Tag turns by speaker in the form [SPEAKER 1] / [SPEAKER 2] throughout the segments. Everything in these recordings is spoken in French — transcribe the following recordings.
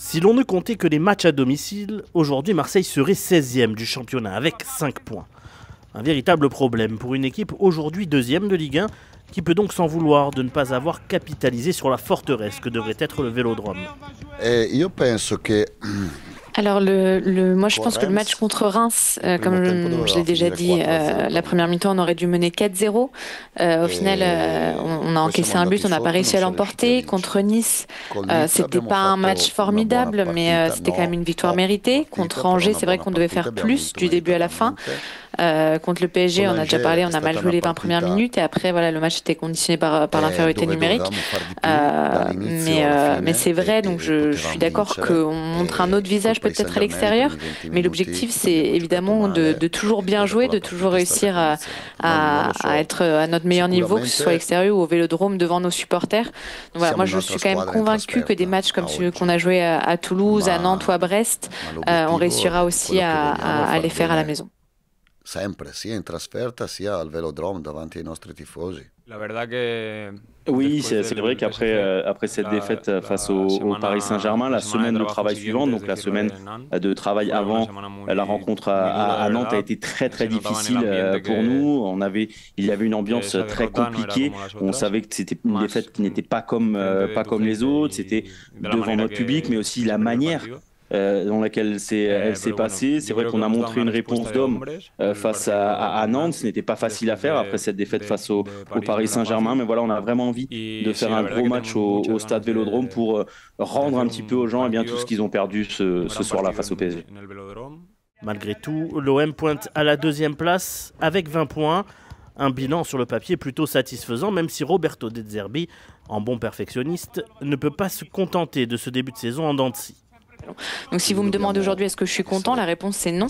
[SPEAKER 1] Si l'on ne comptait que les matchs à domicile, aujourd'hui Marseille serait 16e du championnat avec 5 points. Un véritable problème pour une équipe aujourd'hui 2e de Ligue 1 qui peut donc s'en vouloir de ne pas avoir capitalisé sur la forteresse que devrait être le Vélodrome.
[SPEAKER 2] Alors, moi, je pense que le match contre Reims, comme je l'ai déjà dit, la première mi-temps, on aurait dû mener 4-0. Au final, on a encaissé un but, on n'a pas réussi à l'emporter. Contre Nice, c'était pas un match formidable, mais c'était quand même une victoire méritée. Contre Angers, c'est vrai qu'on devait faire plus du début à la fin. Contre le PSG, on a déjà parlé, on a mal joué les 20 premières minutes et après, voilà, le match était conditionné par l'infériorité numérique. Mais c'est vrai, donc je suis d'accord qu'on montre un autre visage peut-être à l'extérieur, mais l'objectif c'est évidemment de toujours bien jouer, de toujours réussir à être à notre meilleur niveau, que ce soit à l'extérieur ou au Vélodrome devant nos supporters. Donc voilà, moi je suis quand même convaincue que des matchs comme celui qu'on a joué à Toulouse, à Nantes ou à Brest, on réussira aussi à les faire à la maison.
[SPEAKER 3] Sempre, sia in trasferta sia al Velodrome davanti ai nostri tifosi.
[SPEAKER 4] Oui, c'est vrai qu'après cette défaite face au Paris Saint-Germain, la semaine de travail suivante, donc la semaine de travail avant la rencontre à Nantes a été très difficile pour nous. Il y avait une ambiance très compliquée. On savait que c'était une défaite qui n'était pas comme les autres. C'était devant notre public, mais aussi la manière dans laquelle elle s'est passée. C'est vrai qu'on a montré une réponse d'homme face à Nantes. Ce n'était pas facile à faire après cette défaite face au Paris Saint-Germain. Mais voilà, on a vraiment envie de faire un gros match au stade Vélodrome pour rendre un petit peu aux gens tout ce qu'ils ont perdu ce soir-là face au PSG.
[SPEAKER 1] Malgré tout, l'OM pointe à la 2e place avec 20 points. Un bilan sur le papier plutôt satisfaisant, même si Roberto De Zerbi, en bon perfectionniste, ne peut pas se contenter de ce début de saison en dents de scie.
[SPEAKER 2] Donc si vous me demandez aujourd'hui est-ce que je suis content, la réponse c'est non.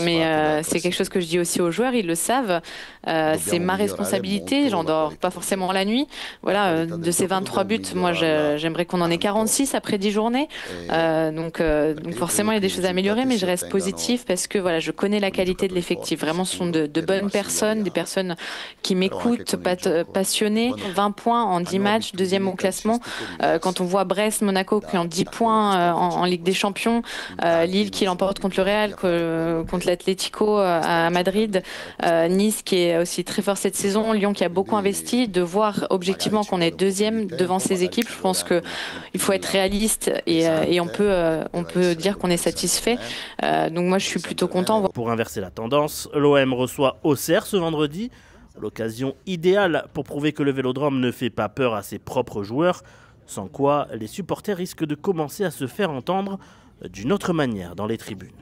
[SPEAKER 2] Mais c'est quelque chose que je dis aussi aux joueurs, ils le savent. C'est ma responsabilité, j'en dors pas forcément la nuit. Voilà, de ces 23 buts, moi j'aimerais qu'on en ait 46 après 10 journées. Donc forcément il y a des choses à améliorer, mais je reste positive parce que voilà, je connais la qualité de l'effectif. Vraiment, ce sont de bonnes personnes, des personnes qui m'écoutent, passionnées. 20 points en 10 matchs, 2e au classement. Quand on voit Brest, Monaco qui ont 10 points en Ligue des Champions, Lille qui l'emporte contre le Real, contre l'Atlético à Madrid, Nice qui est aussi très fort cette saison, Lyon qui a beaucoup investi, de voir objectivement qu'on est 2e devant ces équipes, je pense qu'il faut être réaliste et on peut dire qu'on est satisfait. Donc moi je suis plutôt content.
[SPEAKER 1] Pour inverser la tendance, l'OM reçoit Auxerre ce vendredi, l'occasion idéale pour prouver que le Vélodrome ne fait pas peur à ses propres joueurs, sans quoi les supporters risquent de commencer à se faire entendre d'une autre manière dans les tribunes.